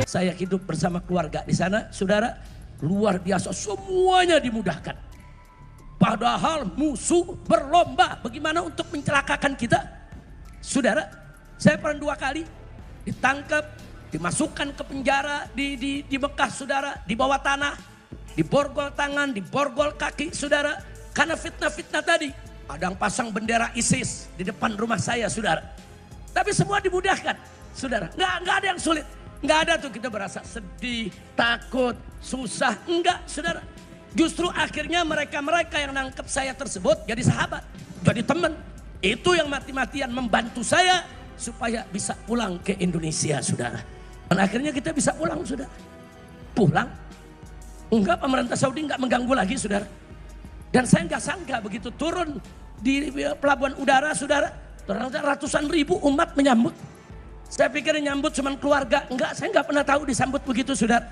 Saya hidup bersama keluarga di sana, saudara, luar biasa, semuanya dimudahkan. Padahal musuh berlomba bagaimana untuk mencelakakan kita. Saudara, saya pernah 2 kali ditangkap, dimasukkan ke penjara di Mekah, saudara, di bawah tanah, diborgol tangan, diborgol kaki, saudara, karena fitnah-fitnah tadi. Ada yang pasang bendera ISIS di depan rumah saya, saudara. Tapi semua dimudahkan, saudara. Nggak ada yang sulit. Nggak ada tuh kita berasa sedih, takut, susah. Enggak, saudara. Justru akhirnya mereka-mereka yang nangkep saya tersebut jadi sahabat, jadi teman. Itu yang mati-matian membantu saya supaya bisa pulang ke Indonesia, saudara. Dan akhirnya kita bisa pulang, saudara. Pulang. Enggak, pemerintah Saudi enggak mengganggu lagi, saudara. Dan saya enggak sangka begitu turun di pelabuhan udara, saudara. Ternyata ratusan ribu umat menyambut. Saya pikir nyambut cuma keluarga. Enggak, saya enggak pernah tahu disambut begitu, saudara.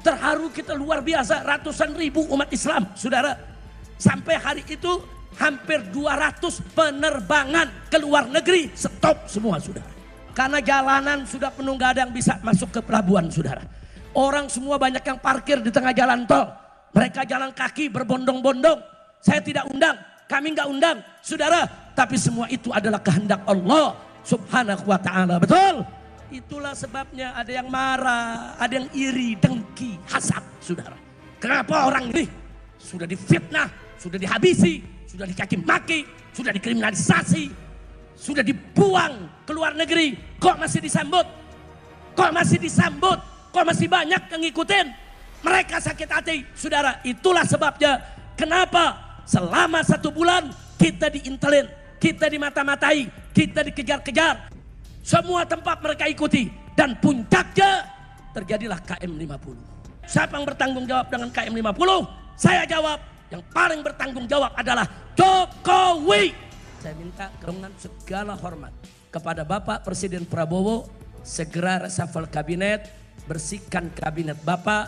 Terharu kita luar biasa, ratusan ribu umat Islam, saudara. Sampai hari itu hampir 200 penerbangan ke luar negeri stop semua, saudara. Karena jalanan sudah penuh, gak ada yang bisa masuk ke pelabuhan, saudara. Orang semua banyak yang parkir di tengah jalan tol. Mereka jalan kaki berbondong-bondong. Saya tidak undang, kami gak undang, saudara. Tapi semua itu adalah kehendak Allah Subhanahu wa ta'ala, betul? Itulah sebabnya ada yang marah, ada yang iri, dengki, hasad, saudara. Kenapa orang ini sudah difitnah, sudah dihabisi, sudah dicaci maki, sudah dikriminalisasi, sudah dibuang ke luar negeri, kok masih disambut? Kok masih disambut? Kok masih banyak yang ngikutin? Mereka sakit hati, saudara. Itulah sebabnya kenapa selama 1 bulan kita diintelin, kita dimata-matai, kita dikejar-kejar. Semua tempat mereka ikuti. Dan puncaknya terjadilah KM50. Siapa yang bertanggung jawab dengan KM50? Saya jawab, yang paling bertanggung jawab adalah Jokowi. Saya minta dengan segala hormat kepada Bapak Presiden Prabowo, segera reshuffle kabinet, bersihkan kabinet Bapak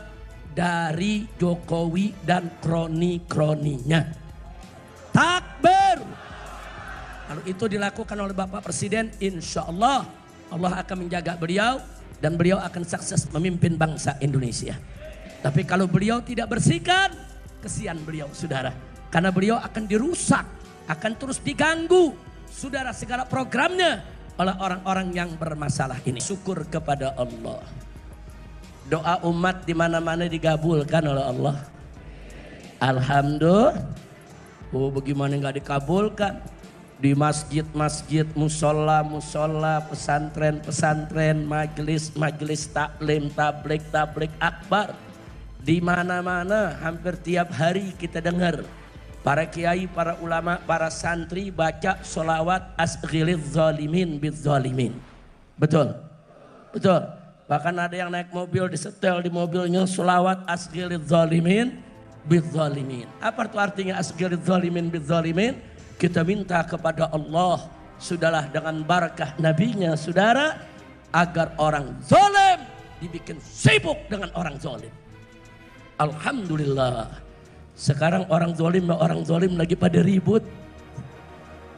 dari Jokowi dan kroni-kroninya. Takbir. Kalau itu dilakukan oleh Bapak Presiden, insya Allah Allah akan menjaga beliau dan beliau akan sukses memimpin bangsa Indonesia. Tapi kalau beliau tidak bersihkan, kesian beliau, saudara. Karena beliau akan dirusak, akan terus diganggu, saudara, segala programnya oleh orang-orang yang bermasalah ini. Syukur kepada Allah. Doa umat di mana-mana digabulkan oleh Allah. Alhamdulillah. Oh, bagaimana nggak dikabulkan? Di masjid-masjid, musola-musola, pesantren-pesantren, majelis taklim, tablik akbar. Di mana-mana hampir tiap hari kita dengar para kiai, para ulama, para santri baca sholawat asghiliz zalimin biz zalimin. Betul? Betul. Bahkan ada yang naik mobil, disetel di mobilnya sholawat asghiliz zalimin biz zalimin. Apa itu artinya asghiliz zalimin biz zalimin? Kita minta kepada Allah, sudahlah dengan barakah nabinya, saudara, agar orang zalim dibikin sibuk dengan orang zalim. Alhamdulillah. Sekarang orang zalim lagi pada ribut.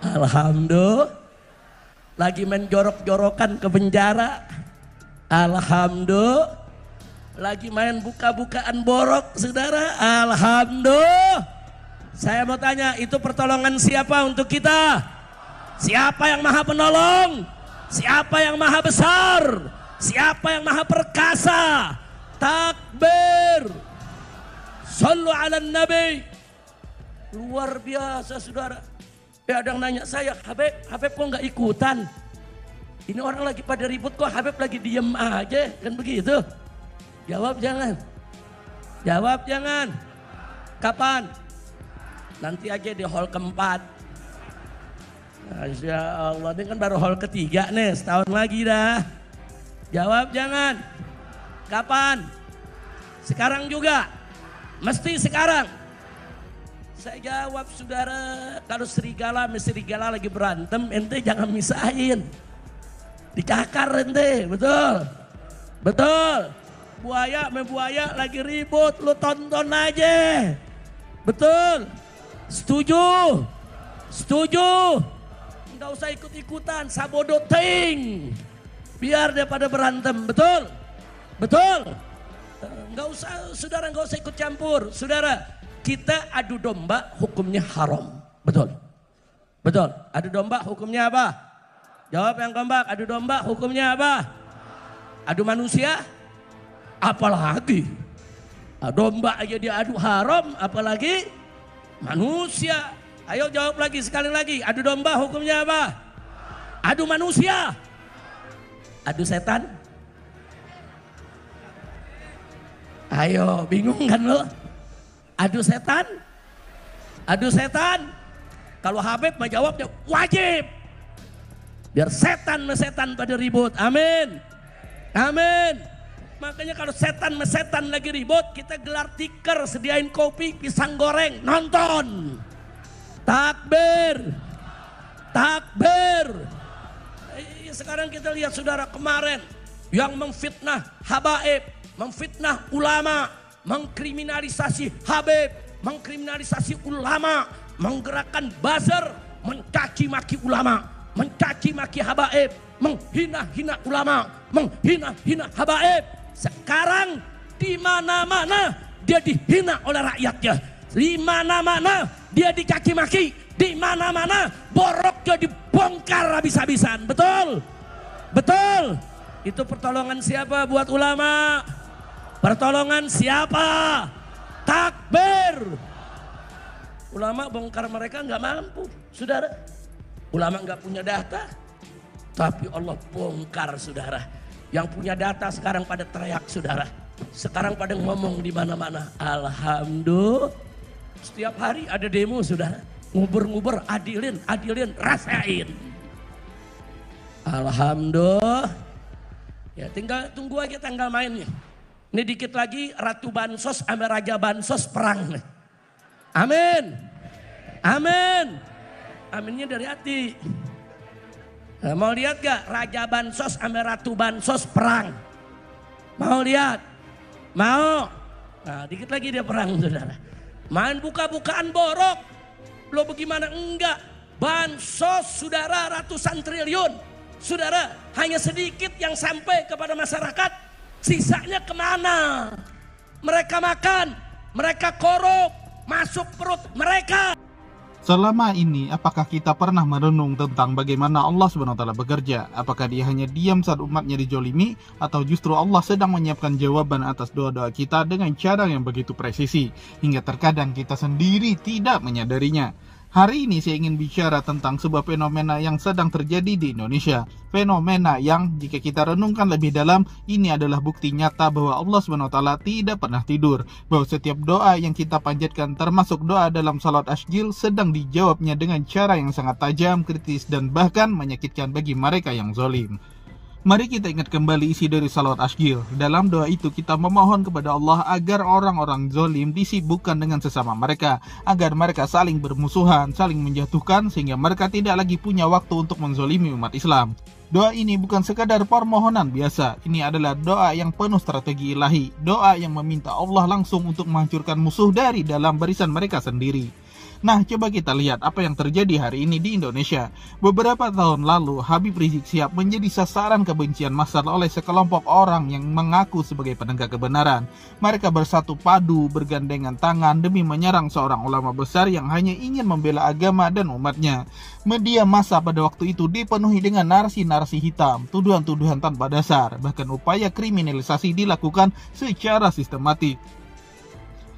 Alhamdulillah. Lagi main jorok-jorokan ke penjara. Alhamdulillah. Lagi main buka-bukaan borok, saudara. Alhamdulillah. Saya mau tanya, itu pertolongan siapa untuk kita? Siapa yang maha penolong? Siapa yang maha besar? Siapa yang maha perkasa? Takbir. Sallu ala nabi. Luar biasa, saudara. Ya, ada yang nanya saya, Habib kok nggak ikutan? Ini orang lagi pada ribut kok Habib lagi diem aja, kan begitu? Jawab jangan. Jawab jangan. Kapan? Nanti aja di hall keempat. Masya Allah, ini kan baru hall ketiga nih, setahun lagi dah. Jawab jangan. Kapan? Sekarang juga? Mesti sekarang. Saya jawab, saudara, kalau serigala sama serigala lagi berantem, ente jangan misahin. Dicakar ente, betul? Betul. Buaya sama buaya lagi ribut, lu tonton aja. Betul? Setuju? Setuju? Enggak usah ikut-ikutan, sabodo ting. Biar dia pada berantem, betul? Betul. Nggak usah, saudara nggak usah ikut campur. Saudara, kita adu domba hukumnya haram. Betul. Betul. Adu domba hukumnya apa? Jawab yang kompak. Adu domba hukumnya apa? Adu manusia? Apalagi? Domba aja diadu haram, apalagi manusia. Ayo jawab lagi, sekali lagi. Adu domba hukumnya apa? Adu manusia? Adu setan? Ayo, bingung kan lo? Adu setan? Adu setan? Kalau Habib mah jawabnya wajib. Biar setan pada ribut. Amin. Amin. Makanya kalau setan lagi ribut, kita gelar tikar, sediain kopi, pisang goreng, nonton. Takbir. Takbir. Sekarang kita lihat saudara, kemarin yang memfitnah habaib, memfitnah ulama, mengkriminalisasi Habib, mengkriminalisasi ulama, menggerakkan buzzer, mencaci maki ulama, mencaci maki habaib, menghina-hina ulama, menghina-hina habaib. Sekarang di mana-mana dia dihina oleh rakyatnya, di mana-mana dia dicaci maki, di mana-mana boroknya dibongkar habis-habisan. Betul? Betul. Itu pertolongan siapa buat ulama? Pertolongan siapa? Takbir. Ulama bongkar mereka nggak mampu, saudara. Ulama nggak punya data, tapi Allah bongkar, saudara. Yang punya data sekarang pada teriak, saudara. Sekarang pada ngomong di mana-mana. Alhamdulillah. Setiap hari ada demo, saudara. Nguber-nguber, adilin, rasain. Alhamdulillah. Ya tinggal tunggu aja tanggal mainnya. Ini dikit lagi Ratu Bansos sama Raja Bansos perang. Amin. Amin. Aminnya dari hati. Nah, mau lihat gak Raja Bansos sama Ratu Bansos perang? Mau lihat? Mau? Nah dikit lagi dia perang, saudara. Main buka-bukaan borok. Lo bagaimana enggak? Bansos saudara ratusan triliun. Saudara hanya sedikit yang sampai kepada masyarakat. Sisanya kemana? Mereka makan, mereka korup, masuk perut mereka. Selama ini, apakah kita pernah merenung tentang bagaimana Allah SWT bekerja? Apakah dia hanya diam saat umatnya dijolimi? Atau justru Allah sedang menyiapkan jawaban atas doa-doa kita dengan cara yang begitu presisi, hingga terkadang kita sendiri tidak menyadarinya? Hari ini saya ingin bicara tentang sebuah fenomena yang sedang terjadi di Indonesia. Fenomena yang jika kita renungkan lebih dalam, ini adalah bukti nyata bahwa Allah SWT tidak pernah tidur. Bahwa setiap doa yang kita panjatkan, termasuk doa dalam salat asjil, sedang dijawabnya dengan cara yang sangat tajam, kritis, dan bahkan menyakitkan bagi mereka yang zalim. Mari kita ingat kembali isi dari salawat asjil. Dalam doa itu kita memohon kepada Allah agar orang-orang zalim disibukkan dengan sesama mereka, agar mereka saling bermusuhan, saling menjatuhkan, sehingga mereka tidak lagi punya waktu untuk menzalimi umat Islam. Doa ini bukan sekadar permohonan biasa. Ini adalah doa yang penuh strategi ilahi, doa yang meminta Allah langsung untuk menghancurkan musuh dari dalam barisan mereka sendiri. Nah, coba kita lihat apa yang terjadi hari ini di Indonesia. Beberapa tahun lalu, Habib Rizik Syihab menjadi sasaran kebencian massal oleh sekelompok orang yang mengaku sebagai penegak kebenaran. Mereka bersatu padu, bergandengan tangan demi menyerang seorang ulama besar yang hanya ingin membela agama dan umatnya. Media massa pada waktu itu dipenuhi dengan narasi-narasi hitam, tuduhan-tuduhan tanpa dasar, bahkan upaya kriminalisasi dilakukan secara sistematik.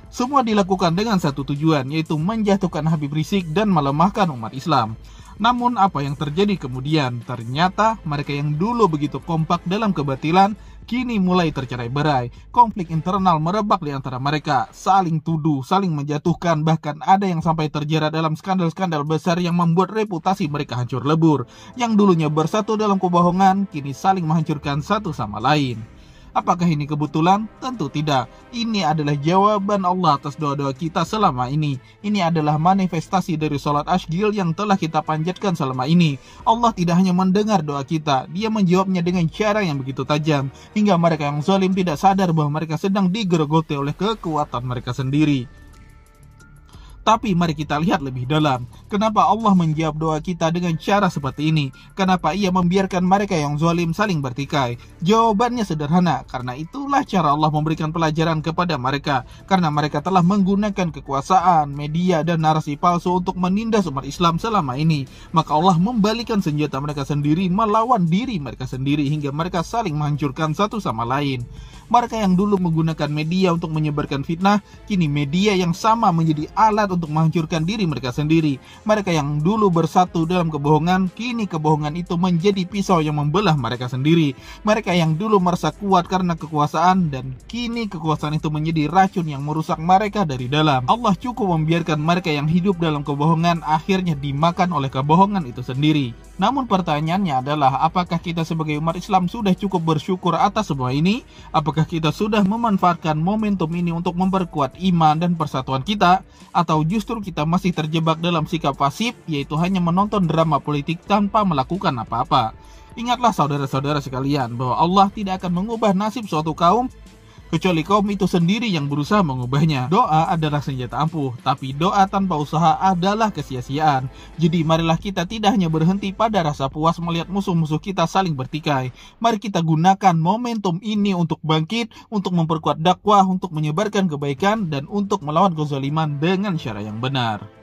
Semua dilakukan dengan satu tujuan, yaitu menjatuhkan Habib Rizik dan melemahkan umat Islam. Namun apa yang terjadi kemudian? Ternyata mereka yang dulu begitu kompak dalam kebatilan, kini mulai tercerai-berai. Konflik internal merebak di antara mereka, saling tuduh, saling menjatuhkan, bahkan ada yang sampai terjerat dalam skandal-skandal besar yang membuat reputasi mereka hancur lebur. Yang dulunya bersatu dalam kebohongan, kini saling menghancurkan satu sama lain. Apakah ini kebetulan? Tentu tidak. Ini adalah jawaban Allah atas doa-doa kita selama ini. Ini adalah manifestasi dari salat asjil yang telah kita panjatkan selama ini. Allah tidak hanya mendengar doa kita, Dia menjawabnya dengan cara yang begitu tajam, hingga mereka yang zalim tidak sadar bahwa mereka sedang digerogoti oleh kekuatan mereka sendiri. Tapi mari kita lihat lebih dalam. Kenapa Allah menjawab doa kita dengan cara seperti ini? Kenapa ia membiarkan mereka yang zalim saling bertikai? Jawabannya sederhana, karena itulah cara Allah memberikan pelajaran kepada mereka. Karena mereka telah menggunakan kekuasaan, media, dan narasi palsu untuk menindas umat Islam selama ini. Maka Allah membalikan senjata mereka sendiri melawan diri mereka sendiri hingga mereka saling menghancurkan satu sama lain. Mereka yang dulu menggunakan media untuk menyebarkan fitnah, kini media yang sama menjadi alat untuk menghancurkan diri mereka sendiri. Mereka yang dulu bersatu dalam kebohongan, kini kebohongan itu menjadi pisau yang membelah mereka sendiri. Mereka yang dulu merasa kuat karena kekuasaan, dan kini kekuasaan itu menjadi racun yang merusak mereka dari dalam. Allah cukup membiarkan mereka yang hidup dalam kebohongan akhirnya dimakan oleh kebohongan itu sendiri. Namun pertanyaannya adalah, apakah kita sebagai umat Islam sudah cukup bersyukur atas semua ini? Apakah kita sudah memanfaatkan momentum ini untuk memperkuat iman dan persatuan kita? Atau justru kita masih terjebak dalam sikap pasif, yaitu hanya menonton drama politik tanpa melakukan apa-apa? Ingatlah saudara-saudara sekalian, bahwa Allah tidak akan mengubah nasib suatu kaum kecuali kaum itu sendiri yang berusaha mengubahnya. Doa adalah senjata ampuh, tapi doa tanpa usaha adalah kesia-siaan. Jadi marilah kita tidak hanya berhenti pada rasa puas melihat musuh-musuh kita saling bertikai. Mari kita gunakan momentum ini untuk bangkit, untuk memperkuat dakwah, untuk menyebarkan kebaikan, dan untuk melawan kezaliman dengan cara yang benar.